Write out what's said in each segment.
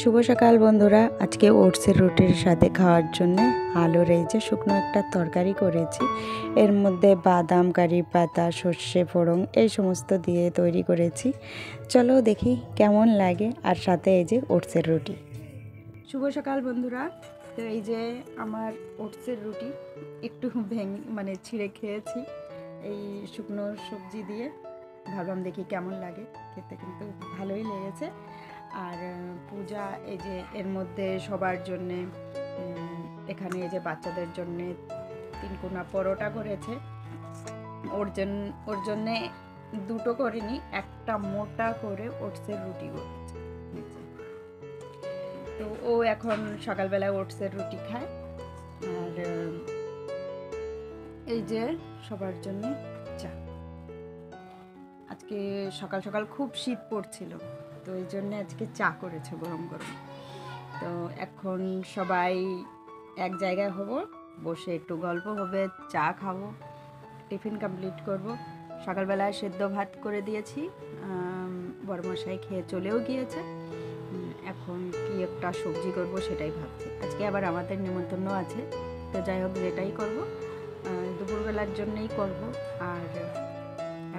শুভ সকাল বন্ধুরা। আজকে ওটসের রুটির সাথে খাওয়ার জন্য আলুর এই যে শুকনো একটা তরকারি করেছি। এর মধ্যে বাদাম, কারি পাতা, সর্ষে ফোড়ন এই সমস্ত দিয়ে তৈরি করেছি। চলো দেখি কেমন লাগে। আর সাথে এই যে ওটসের রুটি। শুভ সকাল বন্ধুরা। তো এই যে আমার ওটসের রুটি একটু ছিঁড়ে খেয়েছি এই শুকনো সবজি দিয়ে। ভাবলাম দেখি কেমন লাগে, খেতে কিন্তু ভালোই লেগেছে। আর পূজা এই যে এর মধ্যে সবার জন্যে এখানে এই যে বাচ্চাদের জন্যে 3 কোনা পরোটা করেছে। ওর জন্যে 2টো করিনি, একটা মোটা করে ওটসের রুটি করেছে। তো ও এখন সকালবেলায় ওটসের রুটি খায়। আর এই যে সবার জন্য চা। আজকে সকাল সকাল খুব শীত পড়ছিল, তো এই জন্য আজকে চা করেছে গরম গরম। তো এখন সবাই এক জায়গায় হব, বসে একটু গল্প হবে, চা খাবো, টিফিন কমপ্লিট করব। সকালবেলায় সেদ্ধ ভাত করে দিয়েছি, বড়মশাই খেয়ে চলেও গিয়েছে। এখন কি একটা সবজি করব সেটাই ভাবছি। আজকে আবার আমাদের নিমন্ত্রণ আছে, তো যাই হোক যেটাই করব দুপুরবেলার জন্যই করব। আর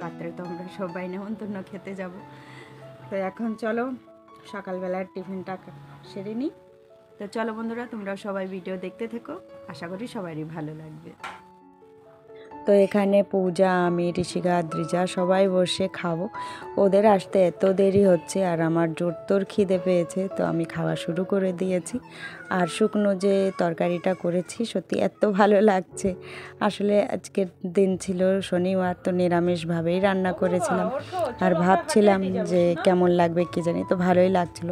রাত্রে তো আমরা সবাই নেমন্তন্ন খেতে যাব। তো এখন চলো সকালবেলার টিফিনটা সেরে নিই। তো চলো বন্ধুরা, তোমরা সবাই ভিডিও দেখতে থেকো, আশা করি সবারই ভালো লাগবে। তো এখানে পূজা, আমি, ঋষিকা, দ্রিজা সবাই বসে খাবো। ওদের আসতে এত দেরি হচ্ছে আর আমার জোর খিদে পেয়েছে, তো আমি খাওয়া শুরু করে দিয়েছি। আর শুকনো যে তরকারিটা করেছি সত্যি এত ভালো লাগছে। আসলে আজকের দিন ছিল শনিবার, তো নিরামিষভাবেই রান্না করেছিলাম। আর ভাবছিলাম যে কেমন লাগবে কি জানি, তো ভালোই লাগছিল।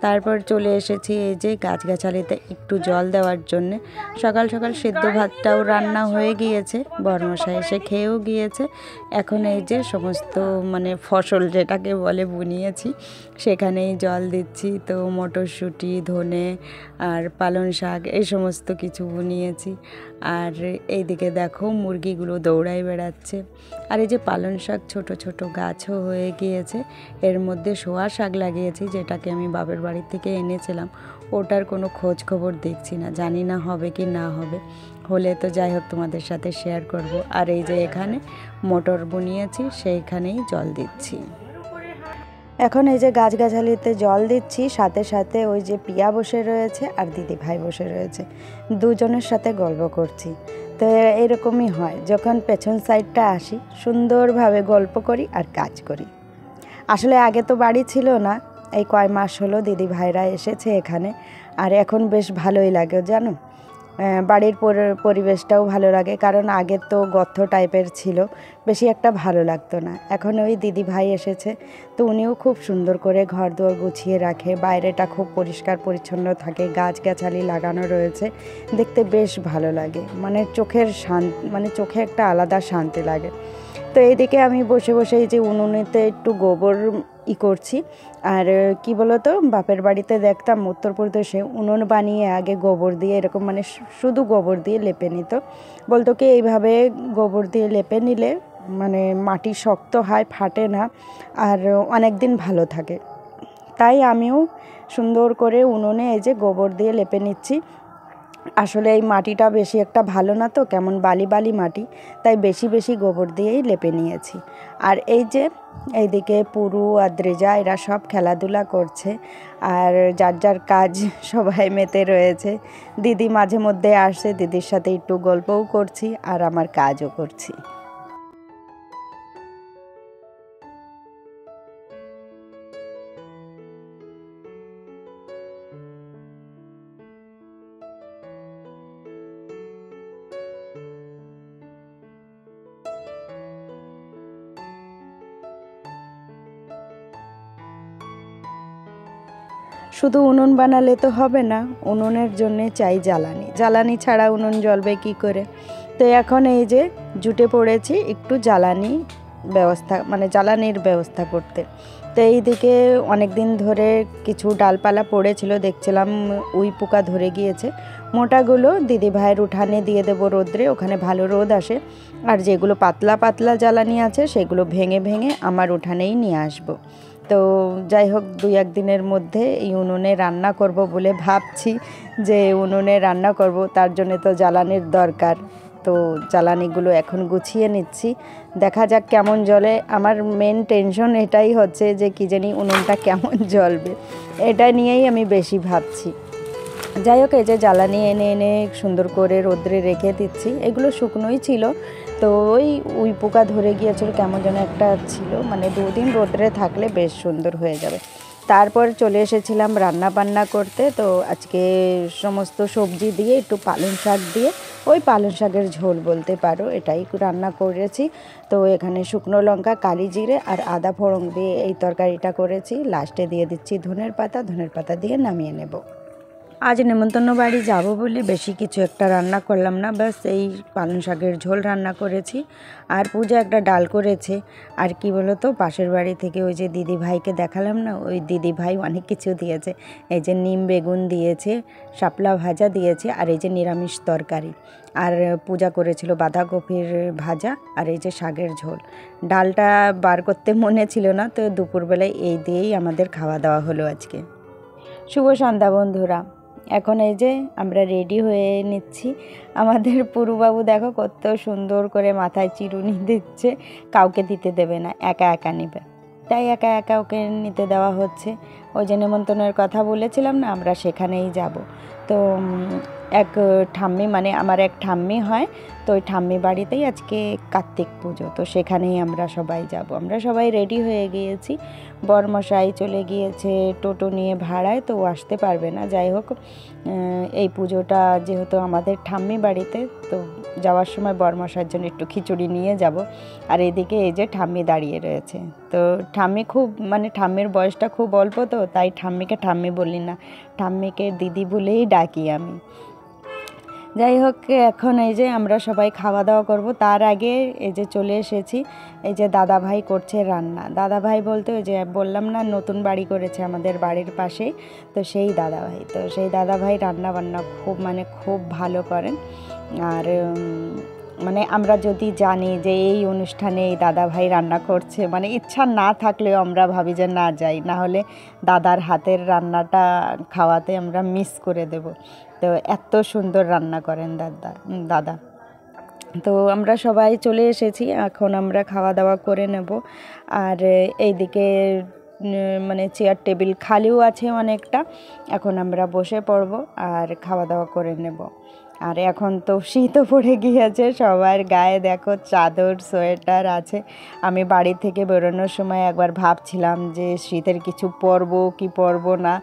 তারপর চলে এসেছি এই যে গাছগাছালিতে একটু জল দেওয়ার জন্যে। সকাল সকাল সেদ্ধ ভাতটাও রান্না হয়ে গিয়েছে, বড়মশাই এসে খেয়েও গিয়েছে। এখন এই যে সমস্ত ফসল যেটাকে বলে বুনিয়েছি, সেখানেই জল দিচ্ছি। তো মটরশুঁটি, ধনে আর পালং শাক এই সমস্ত কিছু বুনিয়েছি। আর এইদিকে দেখো মুরগিগুলো দৌড়াই বেড়াচ্ছে। আর এই যে পালং শাক ছোট ছোট গাছও হয়ে গিয়েছে। এর মধ্যে সোয়া শাক লাগিয়েছি, যেটাকে আমি বাপের বাড়ি থেকে এনেছিলাম। ওটার কোনো খোঁজ খবর দেখছি না, জানি না হবে কি না হবে। হলে তো যাই হোক তোমাদের সাথে শেয়ার করব। আর এই যে এখানে মোটর বুনিয়েছি, সেইখানেই জল দিচ্ছি। এখন এই যে গাছগাছালিতে জল দিচ্ছি, সাথে সাথে ওই যে পিয়া বসে রয়েছে আর দিদি ভাই বসে রয়েছে, দুজনের সাথে গল্প করছি। তো এরকমই হয়, যখন পেছন সাইডটা আসি সুন্দরভাবে গল্প করি আর কাজ করি। আসলে আগে তো বাড়ি ছিল না, এই কয় মাস হলো দিদি ভাইরা এসেছে এখানে। আর এখন বেশ ভালোই লাগে জানো, বাড়ির পরিবেশটাও ভালো লাগে। কারণ আগে তো গর্ত টাইপের ছিল, বেশি একটা ভালো লাগতো না। এখন ওই দিদি ভাই এসেছে, তো উনিও খুব সুন্দর করে ঘর দুয়ার গুছিয়ে রাখে, বাইরেটা খুব পরিষ্কার পরিচ্ছন্ন থাকে, গাছগাছালি লাগানো রয়েছে, দেখতে বেশ ভালো লাগে। চোখের চোখে একটা আলাদা শান্তি লাগে। তো এইদিকে আমি বসে বসে এই যে উনুনেতে একটু গোবর করছি। আর কি বলতো, বাপের বাড়িতে দেখতাম উত্তরপ্রদেশে উনুন বানিয়ে আগে গোবর দিয়ে এরকম শুধু গোবর দিয়ে লেপে নিত। বলতো কি এইভাবে গোবর দিয়ে লেপে নিলে মাটি শক্ত হয়, ফাটে না, আর অনেক দিন ভালো থাকে। তাই আমিও সুন্দর করে উনুনে এই যে গোবর দিয়ে লেপে নিচ্ছি। আসলে এই মাটিটা বেশি একটা ভালো না, তো কেমন বালি বালি মাটি, তাই বেশি বেশি গোবর দিয়েই লেপে নিয়েছি। আর এই যে এইদিকে পুরু আর দ্রিজা এরা সব খেলাধুলা করছে, আর যার যার কাজ সবাই মেতে রয়েছে। দিদি মাঝে মধ্যে আসছে, দিদির সাথে একটু গল্পও করছি আর আমার কাজও করছি। শুধু উনুন বানালে তো হবে না, উনুনের জন্যে চাই জ্বালানি। জ্বালানি ছাড়া উনুন জ্বলবে কি করে? তো এখন এই যে জুটে পড়েছি একটু জ্বালানির ব্যবস্থা করতে। তো এই দিকে অনেক দিন ধরে কিছু ডালপালা পড়েছিল, দেখছিলাম উই পোকা ধরে গিয়েছে। মোটাগুলো দিদি ভাইয়ের উঠানে দিয়ে দেবো রোদ্রে, ওখানে ভালো রোদ আসে। আর যেগুলো পাতলা পাতলা জ্বালানি আছে সেগুলো ভেঙে ভেঙে আমার উঠানেই নিয়ে আসবো। তো যাই হোক 2-1 দিনের মধ্যে এই উনুনে রান্না করব বলে ভাবছি যে উনুনে রান্না করব, তার জন্য তো জ্বালানির দরকার। তো জ্বালানিগুলো এখন গুছিয়ে নিচ্ছি, দেখা যাক কেমন জ্বলে। আমার মেন টেনশন এটাই হচ্ছে যে কী জানি উনুনটা কেমন জ্বলবে, এটা নিয়েই আমি বেশি ভাবছি। যাই হোক, এই যে জ্বালানি এনে এনে সুন্দর করে রোদ্রে রেখে দিচ্ছি। এগুলো শুকনোই ছিল, তো ওই পোকা ধরে গিয়েছিল, কেমন যেন একটা ছিল, মানে 2 দিন রোদ্রে থাকলে বেশ সুন্দর হয়ে যাবে। তারপর চলে এসেছিলাম রান্না বান্না করতে। তো আজকে সমস্ত সবজি দিয়ে একটু পালং শাক দিয়ে, ওই পালং শাকের ঝোল বলতে পারো, এটাই রান্না করেছি। তো এখানে শুকনো লঙ্কা, কালি জিরে আর আদা ফোড়ন দিয়ে এই তরকারিটা করেছি। লাস্টে দিয়ে দিচ্ছি ধনের পাতা দিয়ে নামিয়ে নেব। আজ নেমন্তন্ন বাড়ি যাব বলে বেশি কিছু একটা রান্না করলাম না, বাস এই পালং শাকের ঝোল রান্না করেছি। আর পূজা একটা ডাল করেছে। আর কি বলো তো, পাশের বাড়ি থেকে ওই যে দিদি ভাইকে দেখালাম না, ওই দিদি ভাই অনেক কিছু দিয়েছে। এই যে নিম বেগুন দিয়েছে, শাপলা ভাজা দিয়েছে, আর এই যে নিরামিষ তরকারি। আর পূজা করেছিল বাঁধাকপির ভাজা, আর এই যে শাকের ঝোল। ডালটা বার করতে মনে ছিল না, তো দুপুরবেলায় এই দিয়েই আমাদের খাওয়া দাওয়া হলো আজকে। শুভ সন্ধ্যা বন্ধুরা। এখন এই যে আমরা রেডি হয়ে নিচ্ছি। আমাদের পুরুবাবু দেখো কত সুন্দর করে মাথায় চিরুনি দিচ্ছে, কাউকে দিতে দেবে না, একা একা নেবে, তাই একা একা ওকে নিতে দেওয়া হচ্ছে। ওই যে নেমন্তন্নের কথা বলেছিলাম না, আমরা সেখানেই যাব। তো এক ঠাম্মি, মানে আমার এক ঠাম্মি হয়, তো ওই ঠাম্মি বাড়িতেই আজকে কার্তিক পুজো, তো সেখানেই আমরা সবাই যাব। আমরা সবাই রেডি হয়ে গিয়েছি। বরমশাই চলে গিয়েছে টোটো নিয়ে ভাড়ায়, তো ও আসতে পারবে না। যাই হোক, এই পুজোটা যেহেতু আমাদের ঠাম্মি বাড়িতে, তো যাওয়ার সময় বরমশাইয়ের জন্য একটু খিচুড়ি নিয়ে যাব। আর এদিকে এই যে ঠাম্মি দাঁড়িয়ে রয়েছে। তো ঠাম্মি খুব, মানে ঠাম্মির বয়সটা খুব অল্প, তো তাই ঠাম্মিকে ঠাম্মি বলি না, ঠাম্মিকে দিদি বলেই ডাকি আমি। যাই হোক, এখন এই যে আমরা সবাই খাওয়া দাওয়া করব। তার আগে এই যে চলে এসেছি, এই যে দাদা ভাই করছে রান্না। দাদা ভাই বলতে ওই যে বললাম না নতুন বাড়ি করেছে আমাদের বাড়ির পাশেই, তো সেই দাদা ভাই। তো সেই দাদা ভাই রান্না বান্না খুব, মানে খুব ভালো করেন। আর মানে আমরা যদি জানি যে এই অনুষ্ঠানে এই দাদা ভাই রান্না করছে, মানে ইচ্ছা না থাকলেও আমরা ভাবি যে না যাই, না হলে দাদার হাতের রান্নাটা খাওয়াতে আমরা মিস করে দেব। তো এত সুন্দর রান্না করেন দাদা। তো আমরা সবাই চলে এসেছি, এখন আমরা খাওয়া দাওয়া করে নেব। আর এইদিকে মানে চেয়ার টেবিল খালিও আছে অনেকটা, এখন আমরা বসে পড়ব আর খাওয়া দাওয়া করে নেব। আর এখন তো শীতও পড়ে গিয়েছে, সবার গায়ে দেখো চাদর সোয়েটার আছে। আমি বাড়ি থেকে বেরোনোর সময় একবার ভাবছিলাম যে শীতের কিছু পরবো কি পরবো না,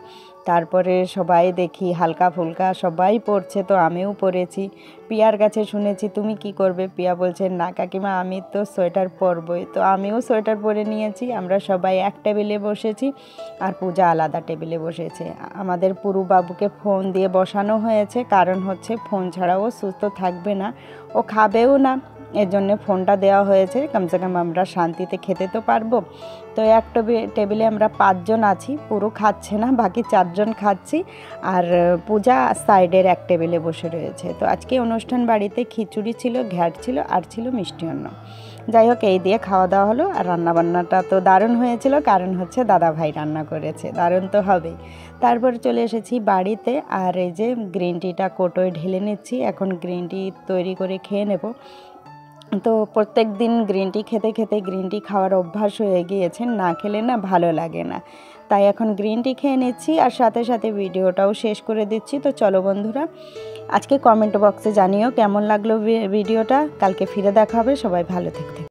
তারপরে সবাই দেখি হালকা ফুলকা সবাই পরছে, তো আমিও পরেছি। পিয়ার কাছে শুনেছি তুমি কি করবে, পিয়া বলছে না কাকিমা আমি তো সোয়েটার পরবই, তো আমিও সোয়েটার পরে নিয়েছি। আমরা সবাই এক টেবিলে বসেছি, আর পূজা আলাদা টেবিলে বসেছে। আমাদের পুরু বাবুকে ফোন দিয়ে বসানো হয়েছে, কারণ হচ্ছে ফোন ছাড়াও সুস্থ থাকবে না, ও খাবেও না, এর জন্য ফোনটা দেওয়া হয়েছে, কমসে কম আমরা শান্তিতে খেতে তো পারবো। তো এক টেবিলে আমরা 5 জন আছি, পুরো খাচ্ছে না, বাকি 4 জন খাচ্ছি। আর পূজা সাইডের এক টেবিলে বসে রয়েছে। তো আজকে অনুষ্ঠান বাড়িতে খিচুড়ি ছিল, ঘ্যাট ছিল, আর ছিল মিষ্টি অন্ন। যাই হোক, এই দিয়ে খাওয়া দাওয়া হলো। আর রান্নাবান্নাটা তো দারুণ হয়েছিল, কারণ হচ্ছে দাদা ভাই রান্না করেছে, দারুণ তো হবেই। তারপর চলে এসেছি বাড়িতে, আর এই যে গ্রিন টিটা কোটোয় ঢেলে নিচ্ছি, এখন গ্রিন টি তৈরি করে খেয়ে নেব। তো প্রত্যেক দিন গ্রিন টি খেতে খেতে গ্রিন টি খাওয়ার অভ্যাস হয়ে গিয়েছে, না খেলে না ভালো লাগে না, তাই এখন গ্রিন টি খেয়ে নিচ্ছি, আর সাথে সাথে ভিডিওটাও শেষ করে দিচ্ছি। তো চলো বন্ধুরা, আজকে কমেন্ট বক্সে জানিও কেমন লাগলো ভিডিওটা। কালকে ফিরে দেখা হবে, সবাই ভালো থাকবে।